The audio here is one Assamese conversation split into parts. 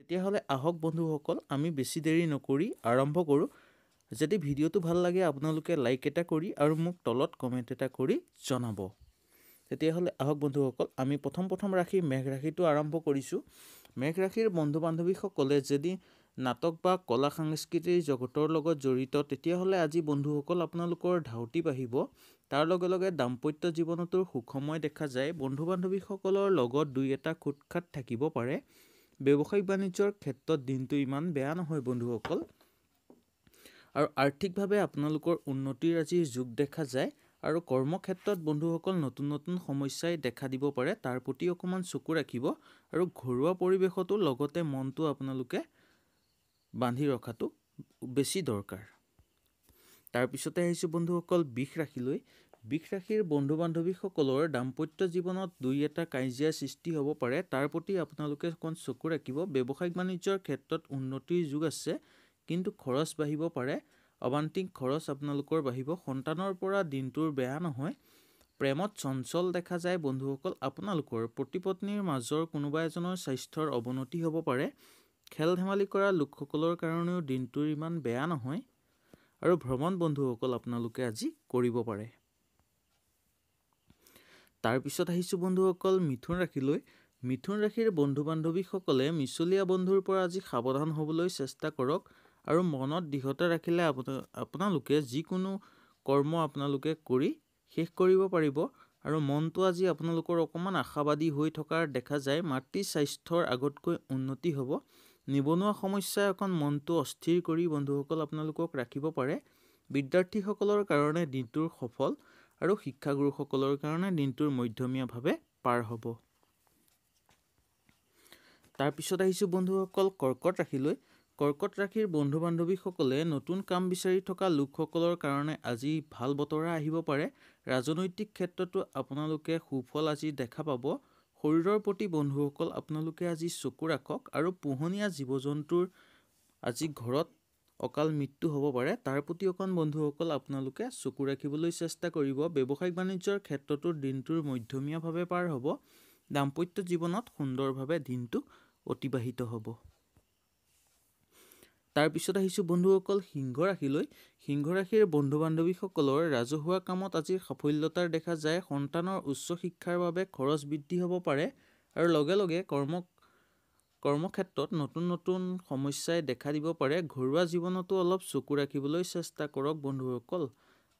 তেতিয়াহ'লে আহক বন্ধুসকল আমি বেছি দেৰি নকৰি আৰম্ভ কৰোঁ। যদি ভিডিঅ'টো ভাল লাগে আপোনালোকে লাইক এটা কৰি আৰু মোক তলত কমেণ্ট এটা কৰি জনাব। তেতিয়াহ'লে আহক বন্ধুসকল আমি প্ৰথম ৰাশি মেঘ ৰাশিটো আৰম্ভ কৰিছোঁ। মেঘ ৰাশিৰ বন্ধু বান্ধৱীসকলে যদি নাটক বা কলা সাংস্কৃতিৰ জগতৰ লগত জড়িত তেতিয়াহ'লে আজি বন্ধুসকল আপোনালোকৰ ধাউতি বাঢ়িব। তাৰ লগে লগে দাম্পত্য জীৱনতো সুখময় দেখা যায়। বন্ধু বান্ধৱীসকলৰ লগত দুই এটা খুটখাট থাকিব পাৰে। ব্যৱসায়িক বাণিজ্যৰ ক্ষেত্ৰত দিনটো ইমান বেয়া নহয় বন্ধুসকল। আৰু আৰ্থিকভাৱে আপোনালোকৰ উন্নতিৰ আজি যোগ দেখা যায়। আৰু কৰ্মক্ষেত্ৰত বন্ধুসকল নতুন নতুন সমস্যাই দেখা দিব পাৰে, তাৰ প্ৰতি অকণমান চকু ৰাখিব। আৰু ঘৰুৱা পৰিৱেশতো লগতে মনটো আপোনালোকে বান্ধি ৰখাটো বেছি দৰকাৰ। তাৰপিছতে আহিছোঁ বন্ধুসকল বৃষ ৰাশিলৈ। বৃষ ৰাশিৰ বন্ধু বান্ধৱীসকলৰ দাম্পত্য জীৱনত দুই এটা কাজিয়াৰ সৃষ্টি হ'ব পাৰে, তাৰ প্ৰতি আপোনালোকে অকণ চকু ৰাখিব। ব্যৱসায়িক বাণিজ্যৰ ক্ষেত্ৰত উন্নতিৰ যোগ আছে, কিন্তু খৰচ বাঢ়িব পাৰে। অবান্তিক খৰচ আপোনালোকৰ বাঢ়িব। সন্তানৰ পৰা দিনটোৰ বেয়া নহয়। প্ৰেমত চঞ্চল দেখা যায় বন্ধুসকল। আপোনালোকৰ পতি পত্নীৰ মাজৰ কোনোবা এজনৰ স্বাস্থ্যৰ অৱনতি হ'ব পাৰে। খেল ধেমালি কৰা লোকসকলৰ কাৰণেও দিনটোৰ ইমান বেয়া নহয়। আৰু ভ্ৰমণ বন্ধুসকল আপোনালোকে আজি কৰিব পাৰে। তাৰপিছত আহিছোঁ বন্ধুসকল মিথুন ৰাশিলৈ। মিথুন ৰাশিৰ বন্ধু বান্ধৱীসকলে মিছলীয়া বন্ধুৰ পৰা আজি সাৱধান হ'বলৈ চেষ্টা কৰক। আৰু মনত দৃঢ়তা ৰাখিলে আপোনালোকে যিকোনো কৰ্ম আপোনালোকে কৰি শেষ কৰিব পাৰিব। আৰু মনটো আজি আপোনালোকৰ অকণমান আশাবাদী হৈ থকাৰ দেখা যায়। মাতৃ স্বাস্থ্যৰ আগতকৈ উন্নতি হ'ব। নিবনুৱা সমস্যাই অকণ মনটো অস্থিৰ কৰি বন্ধুসকল আপোনালোকক ৰাখিব পাৰে। বিদ্যাৰ্থীসকলৰ কাৰণে দিনটোৰ সফল আৰু শিক্ষাগুৰুসকলৰ কাৰণে দিনটোৰ মধ্যমীয়াভাৱে পাৰ হ'ব। তাৰপিছত আহিছোঁ বন্ধুসকল কৰ্কট ৰাশিলৈ। কৰ্কট ৰাশিৰ বন্ধু বান্ধৱীসকলে নতুন কাম বিচাৰি থকা লোকসকলৰ কাৰণে আজি ভাল বতৰা আহিব পাৰে। ৰাজনৈতিক ক্ষেত্ৰতো আপোনালোকে সুফল আজি দেখা পাব। শৰীৰৰ প্ৰতি বন্ধুসকল আপোনালোকে আজি চকু ৰাখক। আৰু পোহনীয়া জীৱ জন্তুৰ আজি ঘৰত অকাল মৃত্যু হ'ব পাৰে, তাৰ প্ৰতি অকণ বন্ধুসকল আপোনালোকে চকু ৰাখিবলৈ চেষ্টা কৰিব। ব্যৱসায়িক বাণিজ্যৰ ক্ষেত্ৰতো দিনটোৰ মধ্যমীয়াভাৱে পাৰ হ'ব। দাম্পত্য জীৱনত সুন্দৰভাৱে দিনটো অতিবাহিত হ'ব। তাৰপিছত আহিছোঁ বন্ধুসকল সিংহ ৰাশিলৈ। সিংহ ৰাশিৰ বন্ধু বান্ধৱীসকলৰ ৰাজহুৱা কামত আজি সাফল্যতাৰ দেখা যায়। সন্তানৰ উচ্চ শিক্ষাৰ বাবে খৰচ বৃদ্ধি হ'ব পাৰে। আৰু লগে লগে কৰ্মক্ষেত্ৰত নতুন নতুন সমস্যাই দেখা দিব পাৰে। ঘৰুৱা জীৱনতো অলপ চকু ৰাখিবলৈ চেষ্টা কৰক বন্ধুসকল।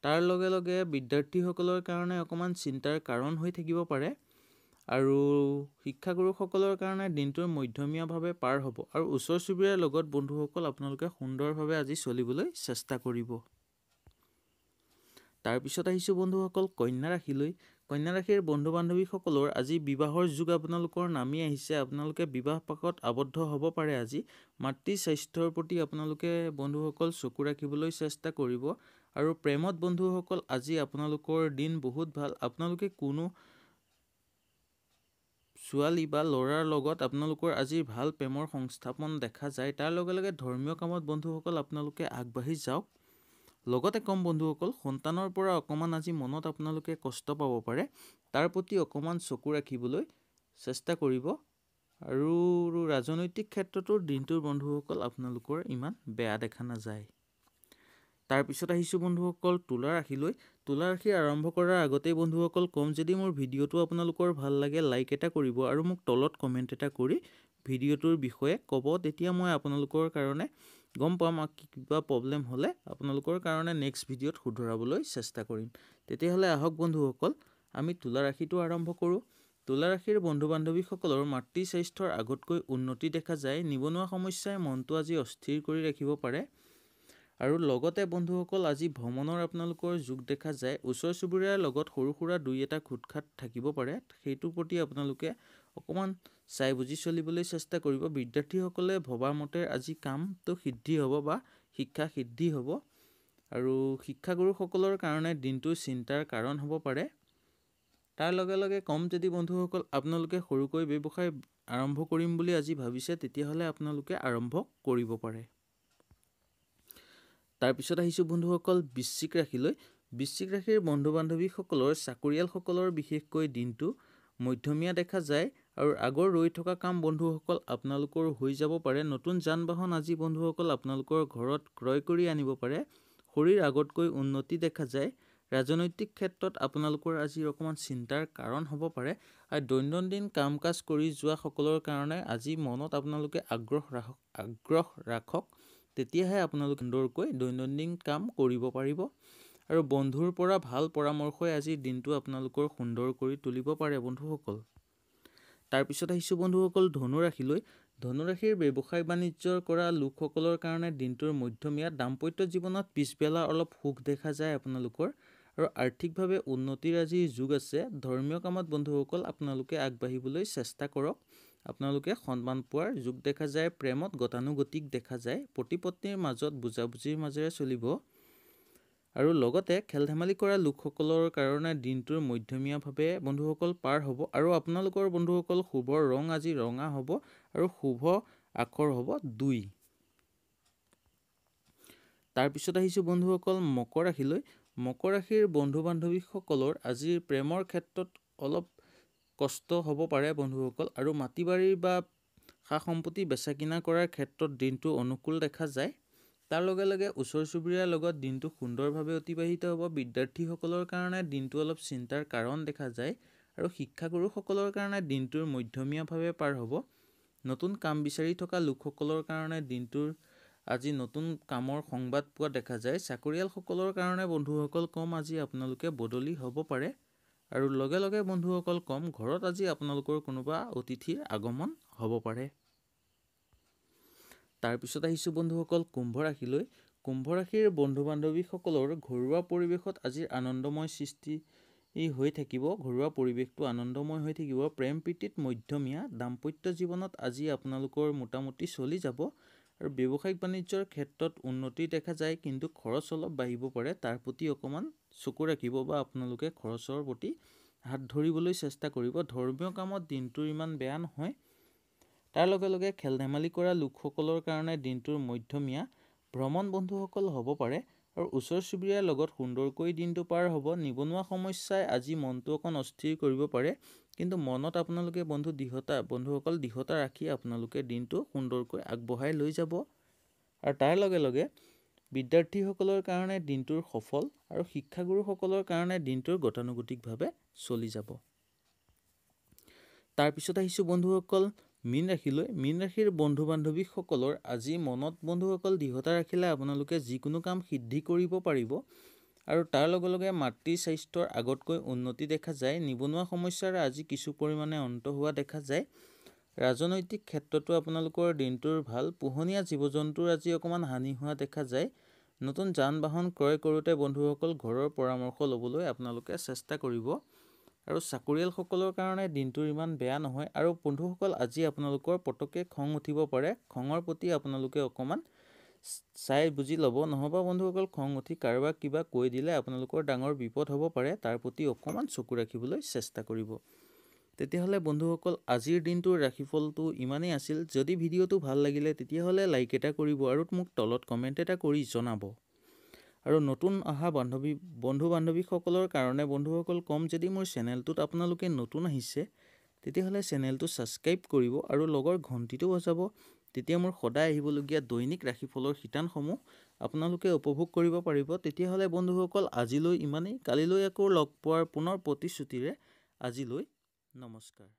তাৰ লগে লগে বিদ্যাৰ্থীসকলৰ কাৰণে অকণমান চিন্তাৰ কাৰণ হৈ থাকিব পাৰে। আৰু শিক্ষাগুৰুসকলৰ কাৰণে দিনটোৰ মধ্যমীয়াভাৱে পাৰ হ'ব। আৰু ওচৰ চুবুৰীয়াৰ লগত বন্ধুসকল আপোনালোকে সুন্দৰভাৱে আজি চলিবলৈ চেষ্টা কৰিব। তাৰপিছত আহিছোঁ বন্ধুসকল কন্যা ৰাশিলৈ। কন্যা ৰাশিৰ বন্ধু বান্ধৱীসকলৰ আজি বিবাহৰ যুগ আপোনালোকৰ নামি আহিছে। আপোনালোকে বিবাহ পাশত আবদ্ধ হ'ব পাৰে আজি। মাতৃ স্বাস্থ্যৰ প্ৰতি আপোনালোকে বন্ধুসকল চকু ৰাখিবলৈ চেষ্টা কৰিব। আৰু প্ৰেমত বন্ধুসকল আজি আপোনালোকৰ দিন বহুত ভাল। আপোনালোকে কোনো ছোৱালী বা ল'ৰাৰ লগত আপোনালোকৰ আজি ভাল প্ৰেমৰ সংস্থাপন দেখা যায়। তাৰ লগে লগে ধৰ্মীয় কামত বন্ধুসকল আপোনালোকে আগবাঢ়ি যাওক। লগতে কম বন্ধুসকল সন্তানৰ পৰা অকণমান আজি মনত আপোনালোকে কষ্ট পাব পাৰে, তাৰ প্ৰতি অকণমান চকু ৰাখিবলৈ চেষ্টা কৰিব। আৰু ৰাজনৈতিক ক্ষেত্ৰতো দিনটোৰ বন্ধুসকল আপোনালোকৰ ইমান বেয়া দেখা নাযায়। তাৰপিছত আহিছোঁ বন্ধুসকল তুলা ৰাশিলৈ। তুলা ৰাশি আৰম্ভ কৰাৰ আগতেই বন্ধুসকল ক'ম, যদি মোৰ ভিডিঅ'টো আপোনালোকৰ ভাল লাগে লাইক এটা কৰিব আৰু মোক তলত কমেণ্ট এটা কৰি ভিডিঅ'টোৰ বিষয়ে ক'ব। তেতিয়া মই আপোনালোকৰ কাৰণে গম পাম কিবা প্ৰব্লেম হ'লে আপোনালোকৰ কাৰণে নেক্সট ভিডিঅ'ত শুধৰাবলৈ চেষ্টা কৰিম। তেতিয়াহ'লে আহক বন্ধুসকল আমি তুলা ৰাশিটো আৰম্ভ কৰোঁ। তুলা ৰাশিৰ বন্ধু বান্ধৱীসকলৰ মাতৃ স্বাস্থ্যৰ আগতকৈ উন্নতি দেখা যায়। নিবনুৱা সমস্যাই মনটো আজি অস্থিৰ কৰি ৰাখিব পাৰে। আৰু লগতে বন্ধুসকল আজি ভ্ৰমণৰ আপোনালোকৰ যোগ দেখা যায়। ওচৰ চুবুৰীয়াৰ লগত সৰু সুৰা দুই এটা খুটখাট থাকিব পাৰে, সেইটোৰ প্ৰতি আপোনালোকে অকণমান চাই বুজি চলিবলৈ চেষ্টা কৰিব। বিদ্যাৰ্থীসকলে ভবা মতে আজি কামটো সিদ্ধি হ'ব বা শিক্ষা সিদ্ধি হ'ব। আৰু শিক্ষাগুৰুসকলৰ কাৰণে দিনটো চিন্তাৰ কাৰণ হ'ব পাৰে। তাৰ লগে লগে কম, যদি বন্ধুসকল আপোনালোকে সৰুকৈ ব্যৱসায় আৰম্ভ কৰিম বুলি আজি ভাবিছে তেতিয়াহ'লে আপোনালোকে আৰম্ভ কৰিব পাৰে। তাৰপিছত আহিছোঁ বন্ধুসকল বৃশ্চিক ৰাশিলৈ। বৃশ্চিক ৰাশিৰ বন্ধু বান্ধৱীসকলৰ চাকৰিয়ালসকলৰ বিশেষকৈ দিনটো মধ্যমীয়া দেখা যায়। আৰু আগৰ ৰৈ থকা কাম বন্ধুসকল আপোনালোকৰ হৈ যাব পাৰে। নতুন যান বাহন আজি বন্ধুসকল আপোনালোকৰ ঘৰত ক্ৰয় কৰি আনিব পাৰে। শৰীৰ আগতকৈ উন্নতি দেখা যায়। ৰাজনৈতিক ক্ষেত্ৰত আপোনালোকৰ আজি অকণমান চিন্তাৰ কাৰণ হ'ব পাৰে। আৰু দৈনন্দিন কাম কাজ কৰি যোৱা সকলৰ কাৰণে আজি মনত আপোনালোকে আগ্ৰহ ৰাখক, তেতিয়াহে আপোনালোকে সুন্দৰকৈ দৈনন্দিন কাম কৰিব পাৰিব। আৰু বন্ধুৰ পৰা ভাল পৰামৰ্শই আজি দিনটো আপোনালোকৰ সুন্দৰ কৰি তুলিব পাৰে বন্ধুসকল। তাৰপিছত আহিছোঁ বন্ধুসকল ধনুৰাশিলৈ। ধনুৰাশিৰ ব্যৱসায় বাণিজ্য কৰা লোকসকলৰ কাৰণে দিনটোৰ মধ্যমীয়া। দাম্পত্য জীৱনত পিছবেলা অলপ সুখ দেখা যায় আপোনালোকৰ। আৰু আৰ্থিকভাৱে উন্নতিৰ আজি যোগ আছে। ধৰ্মীয় কামত বন্ধুসকল আপোনালোকে আগবাঢ়িবলৈ চেষ্টা কৰক। আপোনালোকে সন্মান পোৱাৰ যোগ দেখা যায়। প্ৰেমত গতানুগতিক দেখা যায়। পতি পত্নীৰ মাজত বুজাবুজিৰ মাজেৰে চলিব। আৰু লগতে খেল ধেমালি কৰা লোকসকলৰ কাৰণে দিনটোৰ মধ্যমীয়াভাৱে বন্ধুসকল পাৰ হ'ব। আৰু আপোনালোকৰ বন্ধুসকল শুভ ৰং আজি ৰঙা হ'ব আৰু শুভ আখৰ হ'ব 2। তাৰপিছত আহিছোঁ বন্ধুসকল মকৰ ৰাশিলৈ। মকৰ ৰাশিৰ বন্ধু বান্ধৱীসকলৰ আজিৰ প্ৰেমৰ ক্ষেত্ৰত অলপ কষ্ট হ'ব পাৰে বন্ধুসকল। আৰু মাটি বাৰী বা সা সম্পত্তি বেচা কিনা কৰাৰ ক্ষেত্ৰত দিনটো অনুকূল দেখা যায়। তাৰ লগে লগে ওচৰ চুবুৰীয়াৰ লগত দিনটো সুন্দৰভাৱে অতিবাহিত হ'ব। বিদ্যাৰ্থীসকলৰ কাৰণে দিনটো অলপ চিন্তাৰ কাৰণ দেখা যায়। আৰু শিক্ষাগুৰুসকলৰ কাৰণে দিনটোৰ মধ্যমীয়াভাৱে পাৰ হ'ব। নতুন কাম বিচাৰি থকা লোকসকলৰ কাৰণে দিনটোৰ আজি নতুন কামৰ সংবাদ পোৱা দেখা যায়। চাকৰিয়ালসকলৰ কাৰণে বন্ধুসকল কম আজি আপোনালোকে বদলি হ'ব পাৰে। আৰু লগে লগে বন্ধুসকল কম ঘৰত আজি আপোনালোকৰ কোনোবা অতিথিৰ আগমন হ'ব পাৰে। তাৰপিছত আহিছোঁ বন্ধুসকল কুম্ভ ৰাশিলৈ। কুম্ভ ৰাশিৰ বন্ধু বান্ধৱীসকলৰ ঘৰুৱা পৰিৱেশত আজিৰ আনন্দময় সৃষ্টি হৈ থাকিব। ঘৰুৱা পৰিৱেশটো আনন্দময় হৈ থাকিব। প্ৰেম প্ৰীতিত মধ্যমীয়া। দাম্পত্য জীৱনত আজি আপোনালোকৰ মোটামুটি চলি যাব। আৰু ব্যৱসায়িক বাণিজ্যৰ ক্ষেত্ৰত উন্নতি দেখা যায়, কিন্তু খৰচ অলপ বাঢ়িব পাৰে। তাৰ প্ৰতি অকণমান চকু ৰাখিব বা আপোনালোকে খৰচৰ প্ৰতি হাত ধৰিবলৈ চেষ্টা কৰিব। ধৰ্মীয় কামত দিনটোৰ ইমান বেয়া নহয়। তাৰ লগে লগে খেল ধেমালি কৰা লোকসকলৰ কাৰণে দিনটোৰ মধ্যমীয়া। ভ্ৰমণ বন্ধুসকল হ'ব পাৰে। আৰু ওচৰ চুবুৰীয়াৰ লগত সুন্দৰকৈ দিনটো পাৰ হ'ব। নিবনুৱা সমস্যাই আজি মনটো অকণ অস্থিৰ কৰিব পাৰে, কিন্তু মনত আপোনালোকে বন্ধুসকল দৃঢ়তা ৰাখি আপোনালোকে দিনটো সুন্দৰকৈ আগবঢ়াই লৈ যাব। আৰু তাৰ লগে লগে বিদ্যাৰ্থীসকলৰ কাৰণে দিনটোৰ সফল আৰু শিক্ষাগুৰুসকলৰ কাৰণে দিনটোৰ গতানুগতিকভাৱে চলি যাব। তাৰপিছত আহিছোঁ বন্ধুসকল মীন ৰাশিলৈ। মীন ৰাশিৰ বন্ধু বান্ধৱীসকলৰ আজি মনত বন্ধুসকল দৃঢ়তা ৰাখিলে আপোনালোকে যিকোনো কাম সিদ্ধি কৰিব পাৰিব। আৰু তাৰ লগে লগে মাতৃ স্বাস্থ্যৰ আগতকৈ উন্নতি দেখা যায়। নিবনুৱা সমস্যাৰ আজি কিছু পৰিমাণে অন্ত হোৱা দেখা যায়। ৰাজনৈতিক ক্ষেত্ৰতো আপোনালোকৰ দিনটোৰ ভাল। পোহনীয়া জীৱ জন্তুৰ আজি অকণমান হানি হোৱা দেখা যায়। নতুন যান বাহন ক্ৰয় কৰোঁতে বন্ধুসকল ঘৰৰ পৰামৰ্শ ল'বলৈ আপোনালোকে চেষ্টা কৰিব। আৰু চাকৰিয়ালসকলৰ কাৰণে দিনটোৰ ইমান বেয়া নহয়। আৰু বন্ধুসকল আজি আপোনালোকৰ পটককৈ খং উঠিব পাৰে। খঙৰ প্ৰতি আপোনালোকে অকণমান চাই বুজি ল'ব, নহ'বা বন্ধুসকল খং উঠি কাৰোবাক কিবা কৈ দিলে আপোনালোকৰ ডাঙৰ বিপদ হ'ব পাৰে। তাৰ প্ৰতি অকণমান চকু ৰাখিবলৈ চেষ্টা কৰিব। তেতিয়াহ'লে বন্ধুসকল আজিৰ দিনটোৰ ৰাশিফলটো ইমানেই আছিল। যদি ভিডিঅ'টো ভাল লাগিলে তেতিয়াহ'লে লাইক এটা কৰিব আৰু মোক তলত কমেণ্ট এটা কৰি জনাব। আৰু নতুন অহা বন্ধু বান্ধৱীসকলৰ কাৰণে বন্ধুসকল কম, যদি মোৰ চেনেলটোত আপোনালোকে নতুন আহিছে তেতিয়াহ'লে চেনেলটো ছাবস্ক্ৰাইব কৰিব আৰু লগৰ ঘণ্টিটো বজাব। তেতিয়া মোৰ সদায় আহিবলগীয়া দৈনিক ৰাশিফলৰ শিতানসমূহ আপোনালোকে উপভোগ কৰিব পাৰিব। তেতিয়াহ'লে বন্ধুসকল আজিলৈ ইমানেই। কালিলৈ আকৌ লগ পোৱাৰ পুনৰ প্ৰতিশ্ৰুতিৰে আজিলৈ নমস্কাৰ।